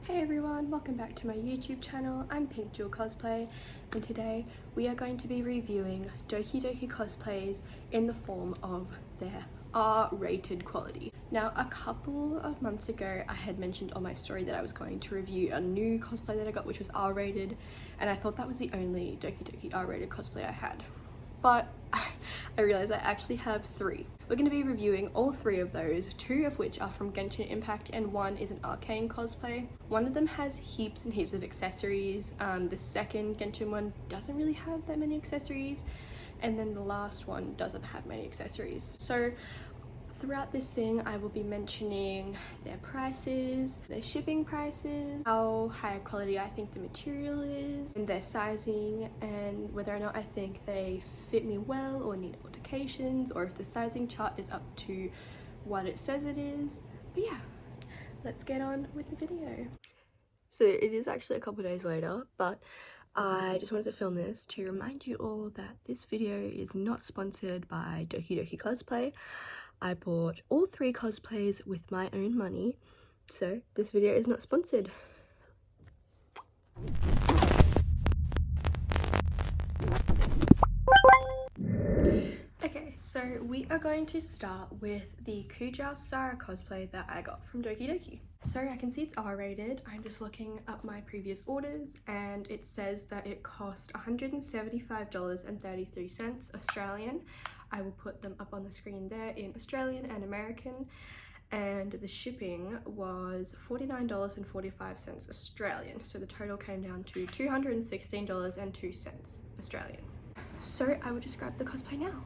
Hey everyone, welcome back to my YouTube channel. I'm Cosplay, and today we are going to be reviewing Dokidokicosplays in the form of their R-rated quality. Now, a couple of months ago I had mentioned on my story that I was going to review a new cosplay that I got which was R-rated, and I thought that was the only Dokidoki R-rated cosplay I had. But I realized I actually have three. We're going to be reviewing all three of those, two of which are from Genshin Impact and one is an Arcane cosplay. One of them has heaps and heaps of accessories. The second Genshin one doesn't really have that many accessories, and then the last one doesn't have many accessories. So throughout this thing I will be mentioning their prices, their shipping prices, how high quality I think the material is, and their sizing, and whether or not I think they fit me well or need modifications, or if the sizing chart is up to what it says it is. But yeah, let's get on with the video. So it is actually a couple days later, but I just wanted to film this to remind you all that this video is not sponsored by Dokidokicosplay. I bought all three cosplays with my own money, so this video is not sponsored. Okay, so we are going to start with the Kujou Sara cosplay that I got from Dokidoki. So I can see it's R-rated. I'm just looking up my previous orders and it says that it cost $175.33 Australian. I will put them up on the screen there in Australian and American, and the shipping was $49.45 Australian, so the total came down to $216.02 Australian. So I will just grab the cosplay now.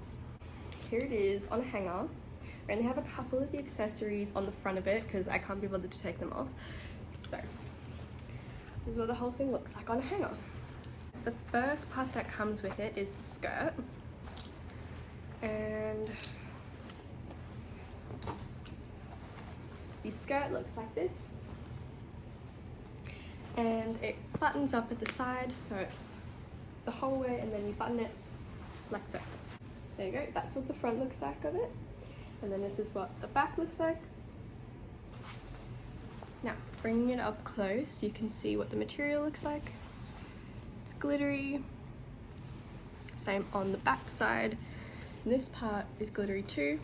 Here it is on a hanger. I only have a couple of the accessories on the front of it because I can't be bothered to take them off. So this is what the whole thing looks like on a hanger. The first part that comes with it is the skirt. And the skirt looks like this, and it buttons up at the side, so it's the whole way, and then you button it like so. There you go, that's what the front looks like of it, and then this is what the back looks like. Now, bringing it up close, you can see what the material looks like. It's glittery, same on the back side. This part is glittery too.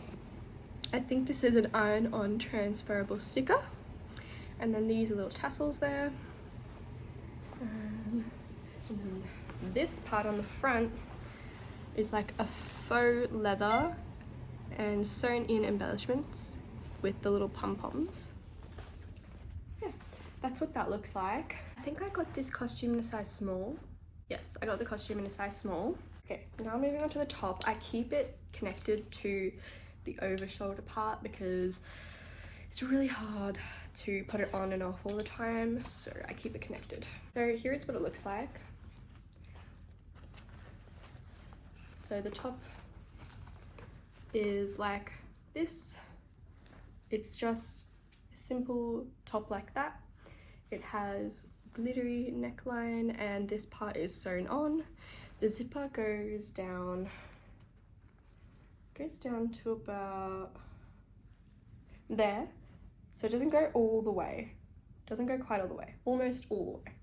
I think this is an iron-on transferable sticker. And then these little tassels there. And then this part on the front is like a faux leather and sewn in embellishments with the little pom-poms. Yeah, that's what that looks like. I think I got this costume in a size small. Yes, I got the costume in a size small. Okay, now moving on to the top. I keep it connected to the over shoulder part because it's really hard to put it on and off all the time, so I keep it connected. So here's what it looks like. So the top is like this. It's just a simple top like that. It has glittery neckline and this part is sewn on. The zipper goes down to about there, so it doesn't go all the way, doesn't go quite all the way, almost all the way.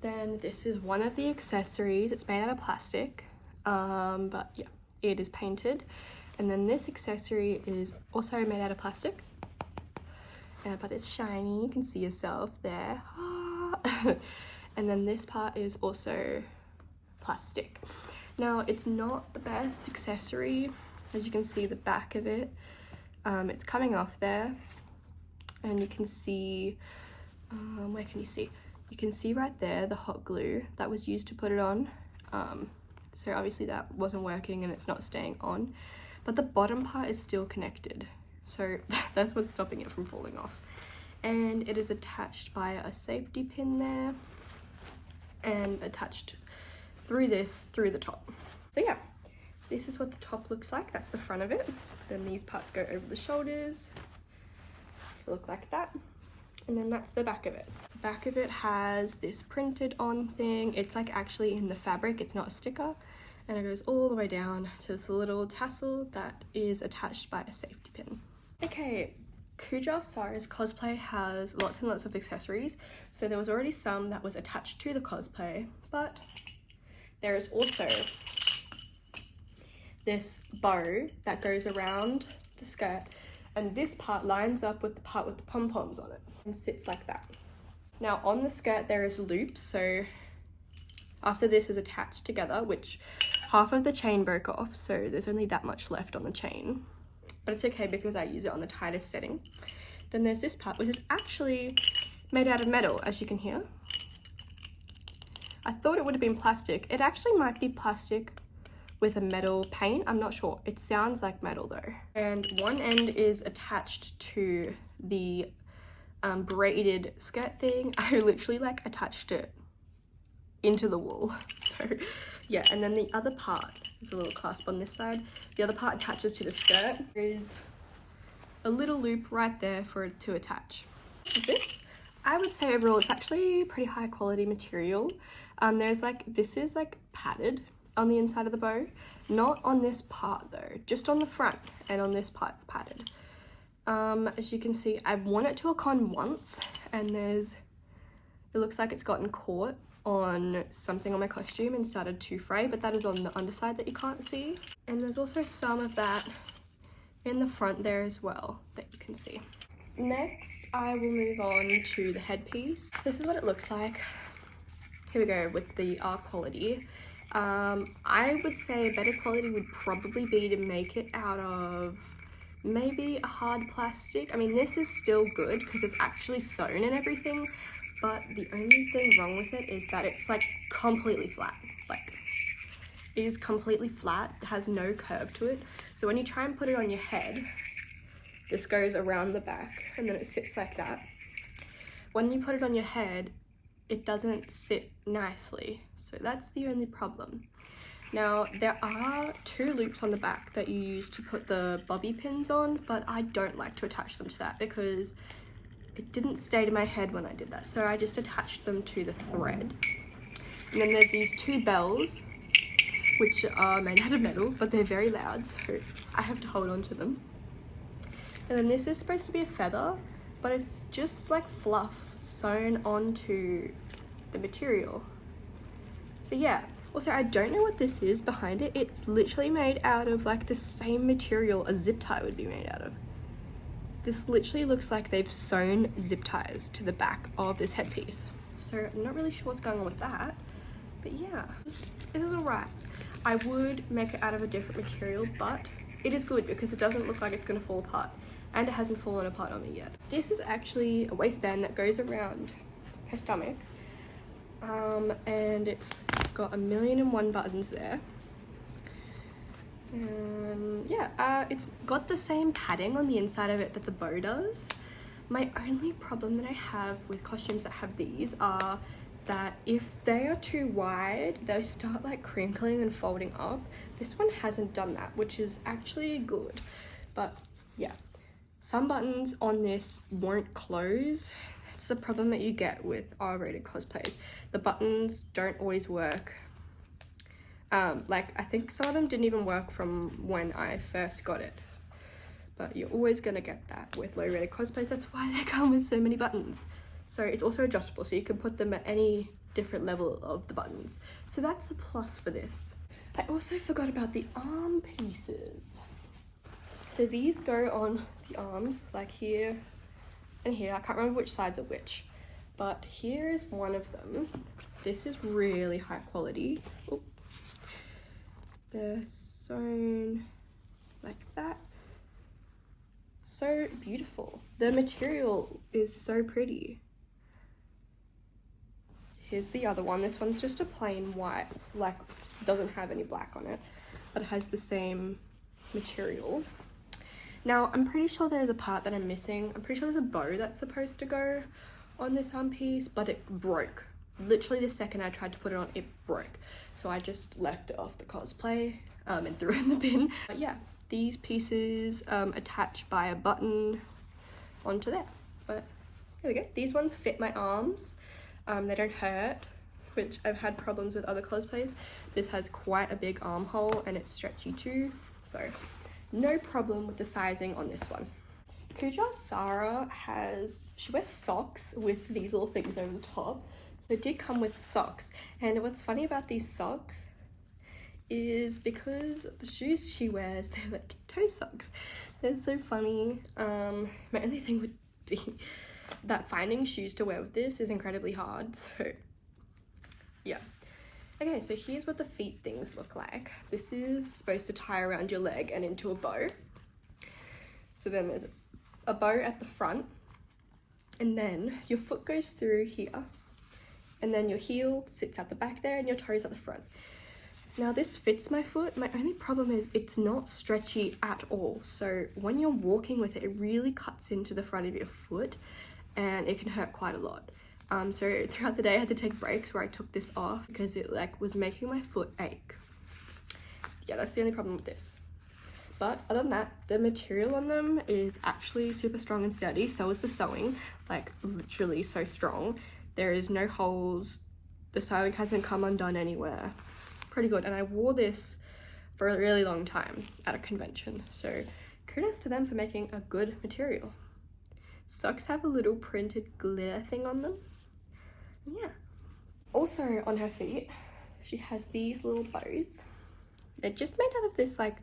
Then this is one of the accessories. It's made out of plastic, but yeah, it is painted. And then this accessory is also made out of plastic, but it's shiny, you can see yourself there. And then this part is also plastic. Now, it's not the best accessory. As you can see, the back of it, it's coming off there, and you can see, where can you see? You can see right there the hot glue that was used to put it on. So obviously that wasn't working and it's not staying on, but the bottom part is still connected. So that's what's stopping it from falling off. And it is attached by a safety pin there, and attached through the top. So yeah, this is what the top looks like. That's the front of it. Then these parts go over the shoulders to look like that, and then that's the back of it. The back of it has this printed on thing. It's like actually in the fabric, it's not a sticker, and it goes all the way down to the little tassel that is attached by a safety pin. Okay, Dokidokicosplay cosplay has lots and lots of accessories, so there was already some that was attached to the cosplay, but there is also this bow that goes around the skirt, and this part lines up with the part with the pom-poms on it and sits like that. Now on the skirt there is loops, so after this is attached together, which half of the chain broke off, so there's only that much left on the chain, but it's okay because I use it on the tightest setting. Then there's this part, which is actually made out of metal, as you can hear. I thought it would have been plastic. It actually might be plastic with a metal paint, I'm not sure. It sounds like metal though. And one end is attached to the braided skirt thing. I literally like attached it into the wool. So yeah, and then the other part, there's a little clasp on this side. The other part attaches to the skirt. There is a little loop right there for it to attach. This, I would say overall, it's actually pretty high quality material. There's like, this is like padded on the inside of the bow. Not on this part though, just on the front, and on this part it's padded. As you can see, I've worn it to a con once, and it looks like it's gotten caught on something on my costume and started to fray, but that is on the underside that you can't see. And there's also some of that in the front there as well that you can see. Next, I will move on to the headpiece. This is what it looks like. Here we go with the quality. I would say a better quality would probably be to make it out of maybe a hard plastic. I mean, this is still good because it's actually sewn and everything, but the only thing wrong with it is that it's like completely flat. Like, it is completely flat, it has no curve to it. So when you try and put it on your head, this goes around the back and then it sits like that. When you put it on your head, it doesn't sit nicely. So that's the only problem. Now, there are 2 loops on the back that you use to put the bobby pins on, but I don't like to attach them to that because it didn't stay to my head when I did that. So I just attached them to the thread. And then there's these 2 bells, which are made out of metal, but they're very loud, so I have to hold on to them. And then this is supposed to be a feather, but it's just like fluff sewn onto the material. So yeah, also I don't know what this is behind it. It's literally made out of like the same material a zip tie would be made out of. This literally looks like they've sewn zip ties to the back of this headpiece. So I'm not really sure what's going on with that, but yeah, this is alright. I would make it out of a different material, but it is good because it doesn't look like it's gonna fall apart, and it hasn't fallen apart on me yet. This is actually a waistband that goes around her stomach, and it's got 1,000,001 buttons there. And yeah, it's got the same padding on the inside of it that the bow does. My only problem that I have with costumes that have these are that if they are too wide, they'll start like crinkling and folding up. This one hasn't done that, which is actually good. But yeah, some buttons on this won't close. That's the problem that you get with R-rated cosplays. The buttons don't always work. Like, I think some of them didn't even work from when I first got it. But you're always gonna get that with low-rated cosplays. That's why they come with so many buttons. So it's also adjustable, so you can put them at any different level of the buttons. So that's a plus for this. I also forgot about the arm pieces. So these go on the arms, like here and here. I can't remember which sides are which, but here is one of them. This is really high quality. Oop. They're sewn like that. So beautiful. The material is so pretty. Here's the other one. This one's just a plain white, like doesn't have any black on it, but it has the same material. Now, I'm pretty sure there's a part that I'm missing. I'm pretty sure there's a bow that's supposed to go on this arm piece, but it broke. Literally the second I tried to put it on, it broke. So I just left it off the cosplay and threw it in the bin. But yeah, these pieces attach by a button onto there. But here we go. These ones fit my arms. They don't hurt, which I've had problems with other cosplays. This has quite a big armhole and it's stretchy too. So no problem with the sizing on this one. Kuja Sara she wears socks with these little things over the top. So it did come with socks. And what's funny about these socks is because the shoes she wears, they're like toe socks. They're so funny. My only thing would be that finding shoes to wear with this is incredibly hard. So yeah. Okay, so here's what the feet things look like. This is supposed to tie around your leg and into a bow. So then there's a bow at the front, and then your foot goes through here, and then your heel sits at the back there and your toes at the front. Now this fits my foot. My only problem is it's not stretchy at all. So when you're walking with it, it really cuts into the front of your foot and it can hurt quite a lot. So throughout the day I had to take breaks where I took this off because it like was making my foot ache. Yeah, that's the only problem with this. But other than that, the material on them is actually super strong and sturdy. So is the sewing, like literally so strong. There is no holes. The sewing hasn't come undone anywhere. Pretty good. And I wore this for a really long time at a convention. So kudos to them for making a good material. Socks have a little printed glitter thing on them. Yeah. Also on her feet, she has these little bows. They're just made out of this like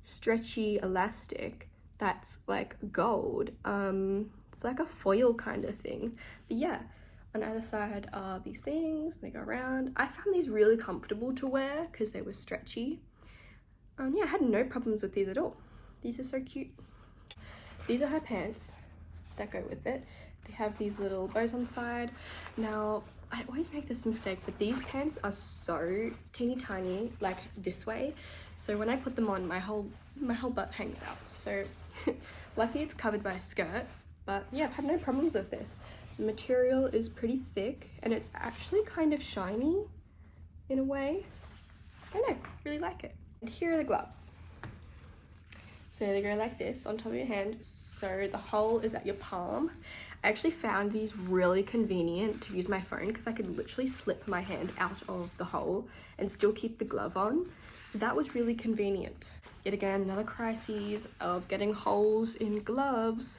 stretchy elastic that's like gold. It's like a foil kind of thing. But yeah, on the other side are these things. They go around. I found these really comfortable to wear because they were stretchy. Yeah, I had no problems with these at all. These are so cute. These are her pants that go with it. They have these little bows on the side. Now I always make this mistake, but these pants are so teeny tiny, like this way. So when I put them on, my whole butt hangs out. So lucky it's covered by a skirt. But yeah, I've had no problems with this. The material is pretty thick and it's actually kind of shiny in a way. I don't know, really like it. And here are the gloves. So they go like this on top of your hand. So the hole is at your palm. I actually found these really convenient to use my phone because I could literally slip my hand out of the hole and still keep the glove on. So that was really convenient. Yet again, another crisis of getting holes in gloves.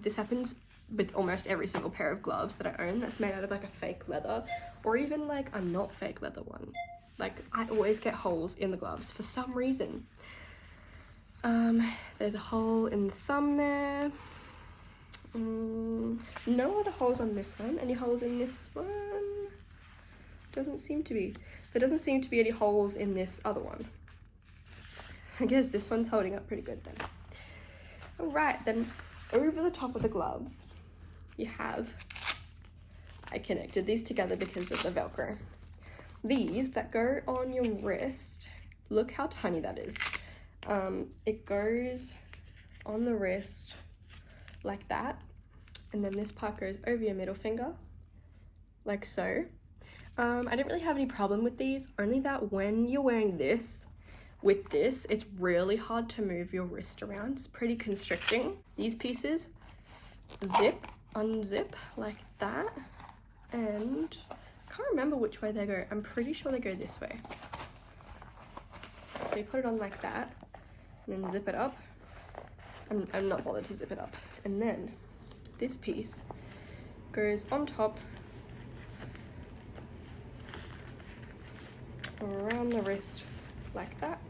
This happens with almost every single pair of gloves that I own that's made out of like a fake leather or even like a not fake leather one. Like I always get holes in the gloves for some reason. There's a hole in the thumb there. No other holes on this one. Any holes in this one? Doesn't seem to be. There doesn't seem to be any holes in this other one. I guess this one's holding up pretty good then. Alright, then over the top of the gloves, you have, I connected these together because of the Velcro. These that go on your wrist, look how tiny that is. It goes on the wrist like that, and then this part goes over your middle finger, like so. I didn't really have any problem with these, only that when you're wearing this, with this, it's really hard to move your wrist around. It's pretty constricting. These pieces zip, unzip like that, and I can't remember which way they go. I'm pretty sure they go this way. So you put it on like that, and then zip it up. I'm not bothered to zip it up. And then this piece goes on top around the wrist like that,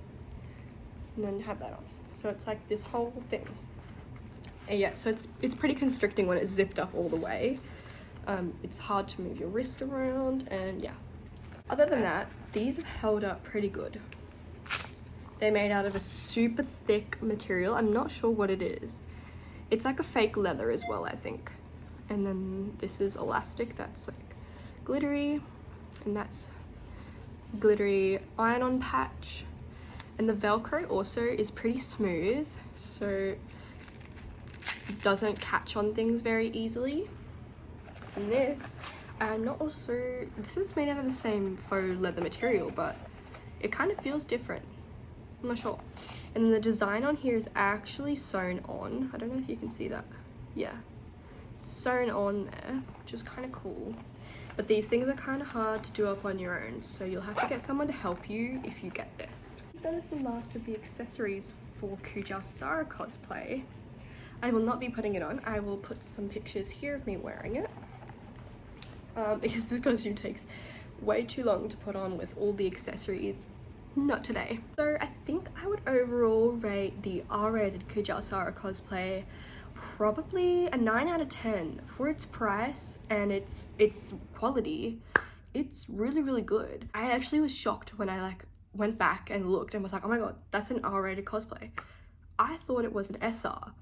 and then have that on. So it's like this whole thing. And yeah, so it's pretty constricting when it's zipped up all the way. It's hard to move your wrist around, and yeah. Other than that, these have held up pretty good. They're made out of a super thick material. I'm not sure what it is. It's like a fake leather as well, I think. And then this is elastic that's like glittery, and that's glittery iron-on patch. And the Velcro also is pretty smooth, so it doesn't catch on things very easily. And this, this is made out of the same faux leather material, but it kind of feels different. I'm not sure. And the design on here is actually sewn on. I don't know if you can see that. Yeah, it's sewn on there, which is kind of cool. But these things are kind of hard to do up on your own, so you'll have to get someone to help you if you get this. That is the last of the accessories for Dokidokicosplay. I will not be putting it on. I will put some pictures here of me wearing it. Because this costume takes way too long to put on with all the accessories. Not today. So I think I would overall rate the R-rated Kujaosara cosplay probably a 9 out of 10 for its price and its quality. It's really good. I actually was shocked when I like went back and looked and was like, oh my god, that's an R-rated cosplay. I thought it was an SR,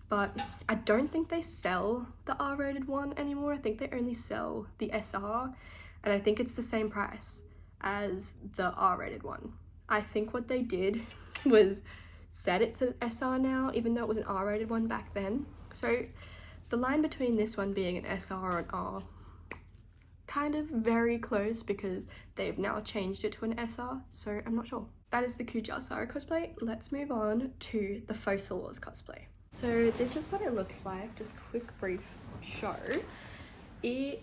but I don't think they sell the R-rated one anymore. I think they only sell the SR, and I think it's the same price as the R-rated one. I think what they did was set it to SR now, even though it was an R-rated one back then. So the line between this one being an SR and R, kind of very close because they've now changed it to an SR, so I'm not sure. That is the Kujaosara cosplay. Let's move on to the Fossil Wars cosplay. So this is what it looks like, just quick brief show. I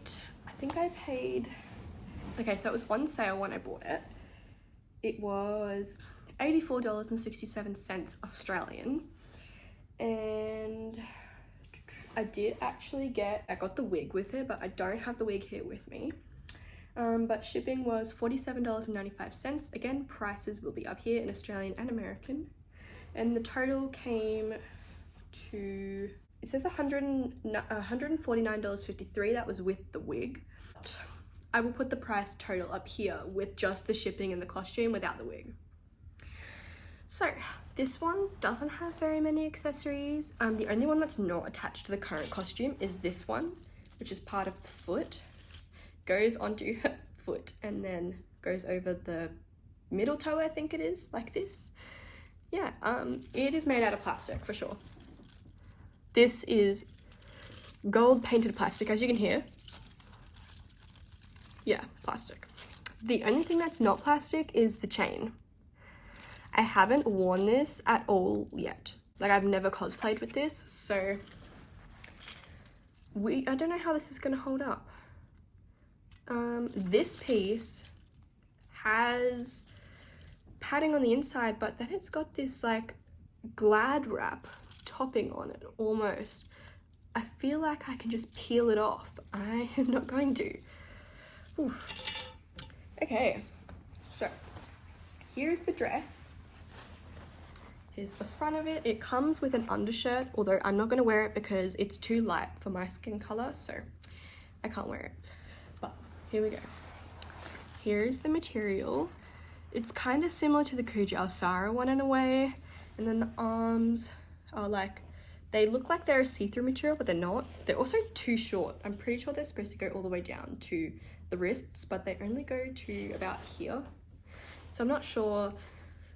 think I paid, okay, so it was on sale when I bought it. It was $84.67 Australian, and I did actually I got the wig with it, but I don't have the wig here with me. But shipping was $47.95. Again, prices will be up here in Australian and American. And the total came to, it says $149.53. That was with the wig. I will put the price total up here with just the shipping and the costume without the wig. So this one doesn't have very many accessories. The only one that's not attached to the current costume is this one, which is part of the foot. Goes onto her foot and then goes over the middle toe, I think it is, like this. Yeah, it is made out of plastic for sure. This is gold painted plastic, as you can hear. Yeah, plastic. The only thing that's not plastic is the chain. I haven't worn this at all yet. Like, I've never cosplayed with this, so I don't know how this is gonna hold up. This piece has padding on the inside, but then it's got this like glad wrap topping on it almost. I feel like I can just peel it off. I am not going to. Oof. Okay, so here's the dress. Here's the front of it. It comes with an undershirt, although I'm not going to wear it because it's too light for my skin color, so I can't wear it. But here we go. Here's the material. It's kind of similar to the Kujaosara one in a way, and then the arms are like, they look like they're a see-through material, but they're not. They're also too short. I'm pretty sure they're supposed to go all the way down to the wrists, but they only go to about here. So I'm not sure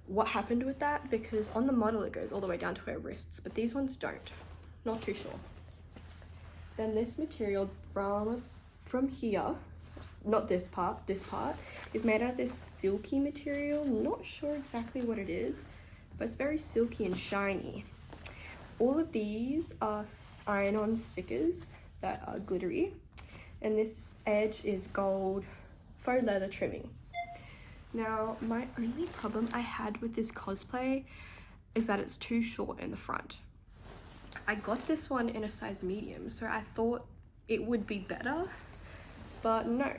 what happened with that, because on the model it goes all the way down to her wrists, but these ones don't. Not too sure. Then this material from here, not this part is made out of this silky material. Not sure exactly what it is, but it's very silky and shiny. All of these are iron-on stickers that are glittery, and this edge is gold faux leather trimming. Now, my only problem I had with this cosplay is that it's too short in the front. I got this one in a size medium, so I thought it would be better, but no.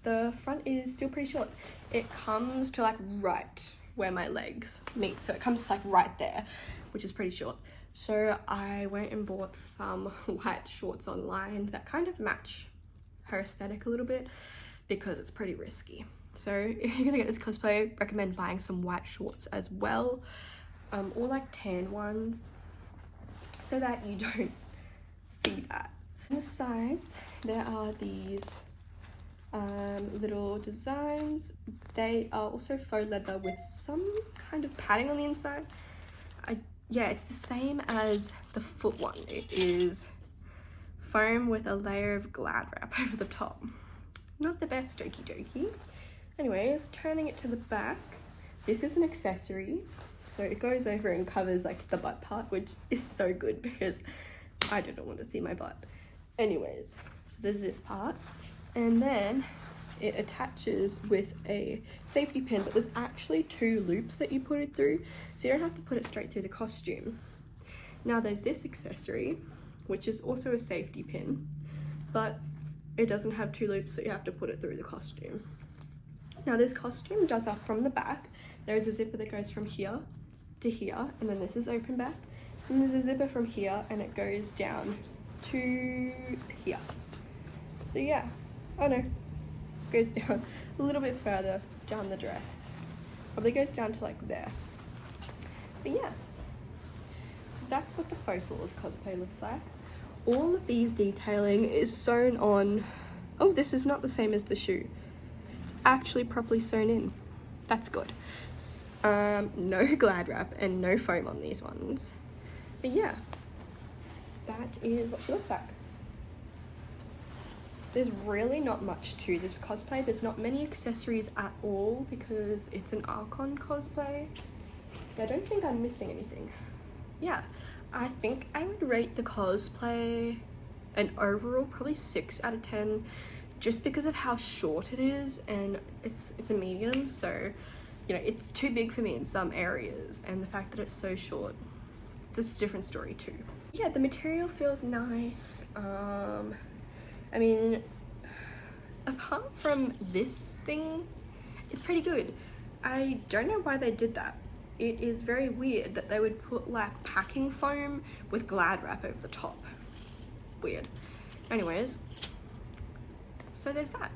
The front is still pretty short. It comes to like right where my legs meet, so it comes to like right there, which is pretty short. So I went and bought some white shorts online that kind of match her aesthetic a little bit, because it's pretty risky. So if you're gonna get this cosplay, I recommend buying some white shorts as well, or like tan ones, so that you don't see that. On the sides, there are these little designs. They are also faux leather with some kind of padding on the inside. Yeah, it's the same as the foot one. It is foam with a layer of glad wrap over the top. Not the best Dokidoki. Anyways, turning it to the back, this is an accessory. So it goes over and covers like the butt part, which is so good because I don't want to see my butt. Anyways, so there's this part, and then it attaches with a safety pin, but there's actually two loops that you put it through, so you don't have to put it straight through the costume. Now there's this accessory, which is also a safety pin, but it doesn't have 2 loops, so you have to put it through the costume. Now this costume does up from the back. There's a zipper that goes from here to here, and then this is open back. And there's a zipper from here, and it goes down to here. So yeah, oh no, it goes down a little bit further down the dress. Probably goes down to like there. But yeah, so that's what the Fossils cosplay looks like. All of these detailing is sewn on. Oh, this is not the same as the shoe. It's actually properly sewn in. That's good. No glad wrap and no foam on these ones. But yeah, that is what she looks like. There's really not much to this cosplay. There's not many accessories at all because it's an Archon cosplay. So I don't think I'm missing anything. Yeah, I think I would rate the cosplay an overall probably 6 out of 10 just because of how short it is, and it's a medium, so you know it's too big for me in some areas, and the fact that it's so short, it's just a different story too. Yeah, the material feels nice. I mean, apart from this thing, it's pretty good. I don't know why they did that. It is very weird that they would put like packing foam with glad wrap over the top. Weird. Anyways, so there's that.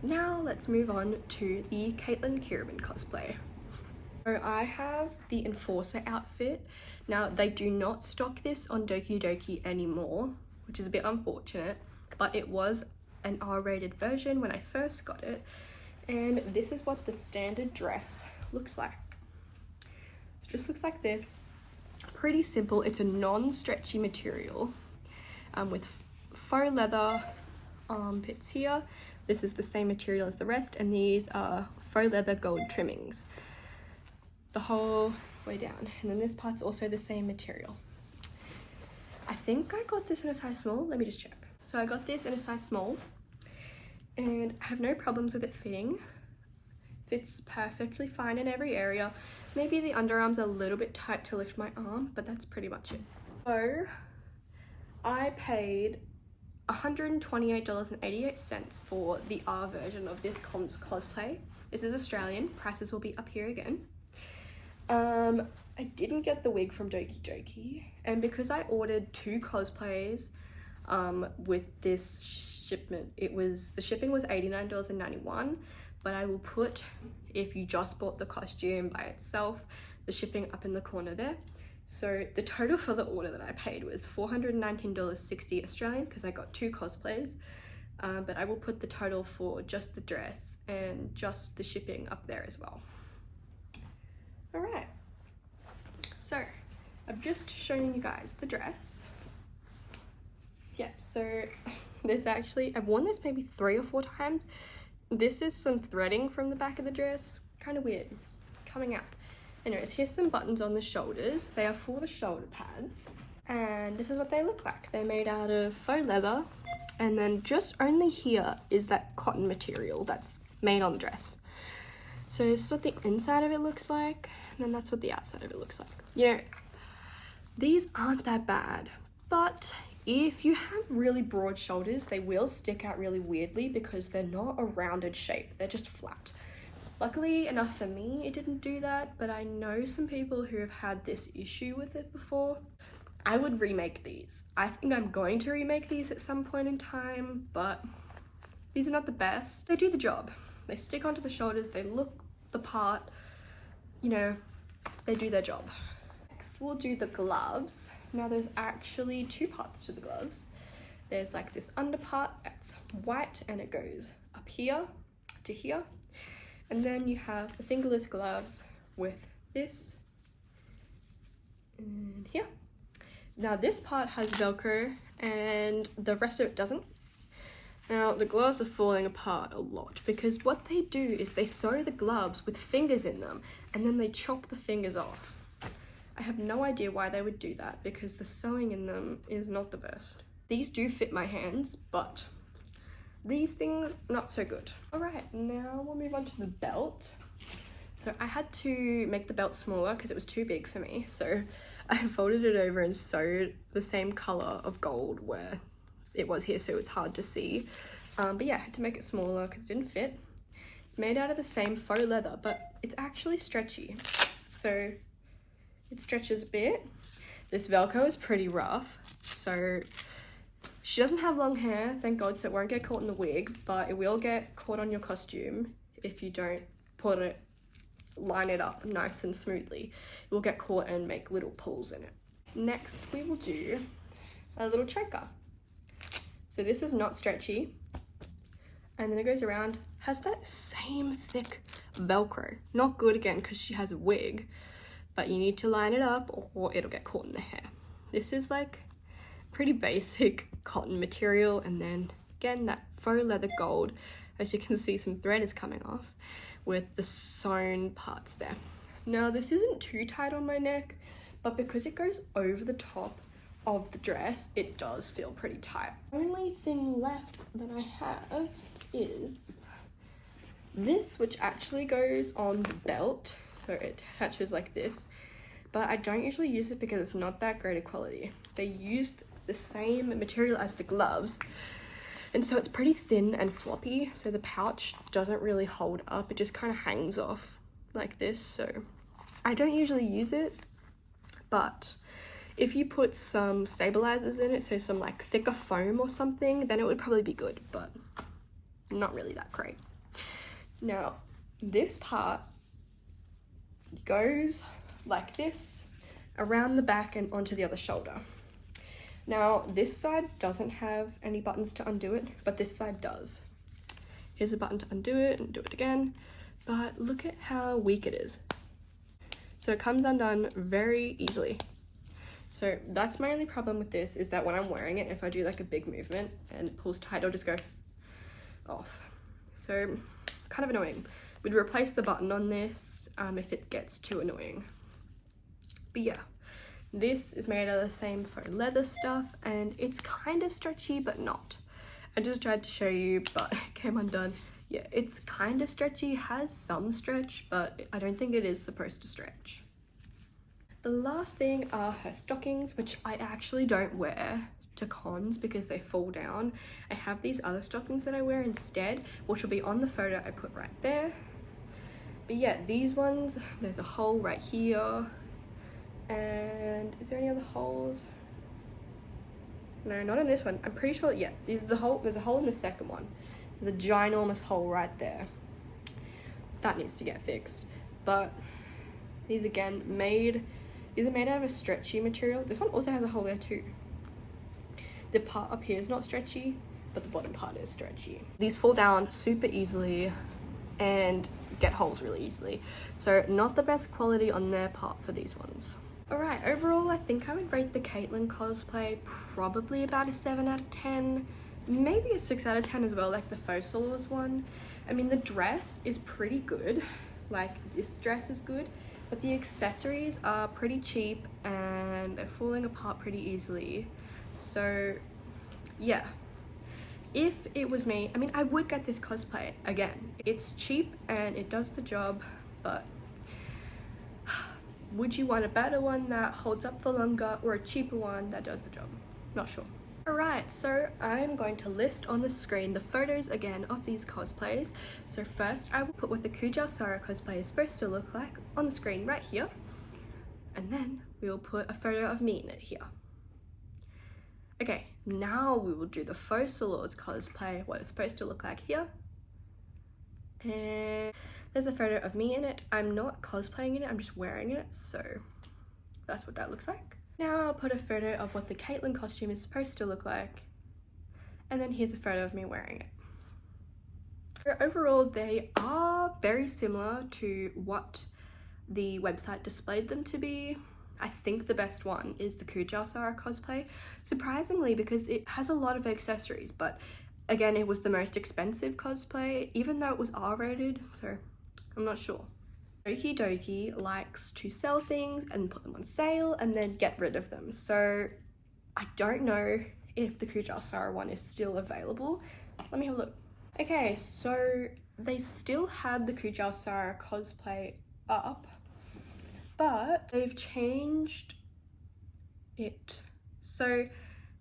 Now let's move on to the Caitlin Kiriman cosplay. So I have the Enforcer outfit. Now they do not stock this on Dokidoki anymore, which is a bit unfortunate, but it was an R-rated version when I first got it, and this is what the standard dress looks like. It just looks like this. Pretty simple. It's a non-stretchy material with faux leather armpits here. This is the same material as the rest, and these are faux leather gold trimmings the whole way down, and then this part's also the same material. I think I got this in a size small. Let me just check. So I got this in a size small, and I have no problems with it fitting. Fits perfectly fine in every area. Maybe the underarms are a little bit tight to lift my arm, but that's pretty much it. So I paid $128.88 for the R version of this cosplay. This is Australian. Prices will be up here again. I didn't get the wig from Dokidoki, and because I ordered 2 cosplays with this shipment, the shipping was $89.91, but I will put, if you just bought the costume by itself, the shipping up in the corner there. So the total for the order that I paid was $419.60 Australian because I got 2 cosplays, but I will put the total for just the dress and just the shipping up there as well. All right, so I've just shown you guys the dress. Yeah, so there's actually, I've worn this maybe 3 or 4 times. This is some threading from the back of the dress, kind of weird, coming out. Anyways, here's some buttons on the shoulders. They are for the shoulder pads, and this is what they look like. They're made out of faux leather, and then just only here is that cotton material that's made on the dress. So this is what the inside of it looks like, and then that's what the outside of it looks like. You know, these aren't that bad, but if you have really broad shoulders, they will stick out really weirdly because they're not a rounded shape, they're just flat. Luckily enough for me, it didn't do that, but I know some people who have had this issue with it before. I would remake these. I think I'm going to remake these at some point in time, but these are not the best. They do the job. They stick onto the shoulders, they look the part, you know, they do their job. Next, we'll do the gloves. Now there's actually 2 parts to the gloves. There's like this under part that's white and it goes up here to here. And then you have the fingerless gloves with this and here. Now this part has Velcro and the rest of it doesn't. Now the gloves are falling apart a lot because what they do is they sew the gloves with fingers in them and then they chop the fingers off. I have no idea why they would do that because the sewing in them is not the best. These do fit my hands, but these things, not so good. All right, now we'll move on to the belt. So I had to make the belt smaller because it was too big for me. So I folded it over and sewed the same color of gold where it was here, so it's hard to see. But yeah, I had to make it smaller because it didn't fit. It's made out of the same faux leather, but it's actually stretchy. So it stretches a bit. This Velcro is pretty rough. So she doesn't have long hair, thank God, so it won't get caught in the wig, but it will get caught on your costume if you don't line it up nice and smoothly. It will get caught and make little pulls in it. Next, we will do a little choker. So this is not stretchy, and then it goes around, has that same thick Velcro. Not good again because she has a wig, but you need to line it up or it'll get caught in the hair. This is like pretty basic cotton material, and then again that faux leather gold. As you can see, some thread is coming off with the sewn parts there. Now this isn't too tight on my neck, but because it goes over the top of the dress, it does feel pretty tight. The only thing left that I have is this, which actually goes on the belt, so it attaches like this, but I don't usually use it because it's not that great a quality. They used the same material as the gloves, and so it's pretty thin and floppy, so the pouch doesn't really hold up. It just kind of hangs off like this, so I don't usually use it, but if you put some stabilizers in it, so some like thicker foam or something, then it would probably be good, but not really that great. Now, this part goes like this around the back and onto the other shoulder. Now, this side doesn't have any buttons to undo it, but this side does. Here's a button to undo it and do it again, but look at how weak it is. So it comes undone very easily. So that's my only problem with this, is that when I'm wearing it, if I do like a big movement and it pulls tight, it'll just go off. So kind of annoying. We'd replace the button on this if it gets too annoying. But yeah, this is made out of the same faux leather stuff, and it's kind of stretchy but not. I just tried to show you, but it came undone. Yeah, it's kind of stretchy, has some stretch, but I don't think it is supposed to stretch. The last thing are her stockings, which I actually don't wear to cons because they fall down. I have these other stockings that I wear instead, which will be on the photo I put right there. But yeah, these ones, there's a hole right here. And is there any other holes? No, not in this one. I'm pretty sure, yeah, there's a hole in the second one. There's a ginormous hole right there. That needs to get fixed. But these again, these are made out of a stretchy material. This one also has a hole there too. The part up here is not stretchy, but the bottom part is stretchy. These fall down super easily and get holes really easily. So not the best quality on their part for these ones. Alright, overall I think I would rate the Cosplay probably about a 7 out of 10. Maybe a 6 out of 10 as well, like the Faux Solos one. I mean, the dress is pretty good. Like, this dress is good. But the accessories are pretty cheap and they're falling apart pretty easily. So yeah, if it was me, I mean, I would get this cosplay again. It's cheap and it does the job, but would you want a better one that holds up for longer or a cheaper one that does the job? Not sure. Alright, so I'm going to list on the screen the photos again of these cosplays. So first I will put what the Kujou Sara cosplay is supposed to look like on the screen right here. And then we will put a photo of me in it here. Okay, now we will do the Faux Solos cosplay, what it's supposed to look like here. And there's a photo of me in it. I'm not cosplaying in it, I'm just wearing it, so that's what that looks like. Now I'll put a photo of what the Caitlyn costume is supposed to look like, and then here's a photo of me wearing it. So overall, they are very similar to what the website displayed them to be. I think the best one is the Kujou Sara cosplay, surprisingly, because it has a lot of accessories, but again, it was the most expensive cosplay, even though it was R-rated, so I'm not sure. Dokidoki likes to sell things and put them on sale and then get rid of them. So I don't know if the Kujou Sara one is still available. Let me have a look. Okay, so they still had the Kujou Sara cosplay up, but they've changed it. So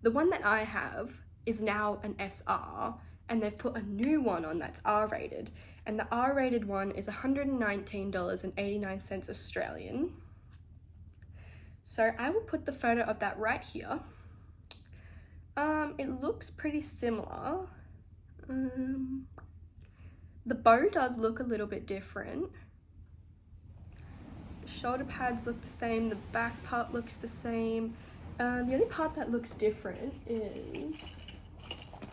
the one that I have is now an SR, and they've put a new one on that's R-rated, and the R-rated one is $119.89 Australian. So I will put the photo of that right here. It looks pretty similar. The bow does look a little bit different. The shoulder pads look the same, the back part looks the same. The only part that looks different is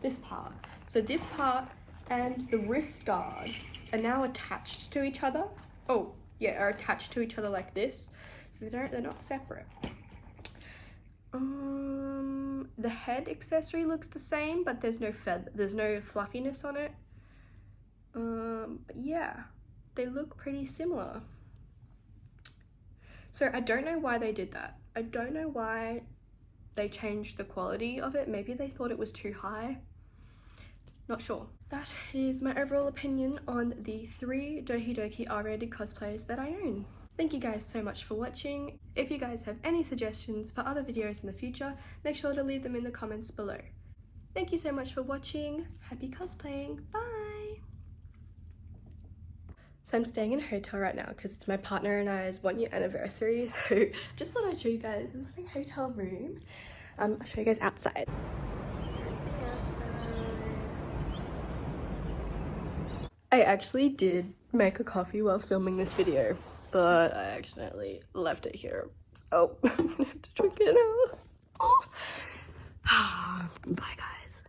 this part. So this part and the wrist guard are now attached to each other. Oh, yeah, are attached to each other like this. So they're not separate. The head accessory looks the same, but there's no fluffiness on it. But yeah, they look pretty similar. So I don't know why they did that. I don't know why they changed the quality of it. Maybe they thought it was too high. Not sure. That is my overall opinion on the 3 Dokidoki R-rated cosplays that I own. Thank you guys so much for watching. If you guys have any suggestions for other videos in the future, make sure to leave them in the comments below. Thank you so much for watching. Happy cosplaying. Bye! So I'm staying in a hotel right now because it's my partner and I's 1-year anniversary. So just thought I'd show you guys. This is my hotel room. I'll show you guys outside. I actually did make a coffee while filming this video, but I accidentally left it here. Oh, I'm gonna have to drink it now. Bye guys.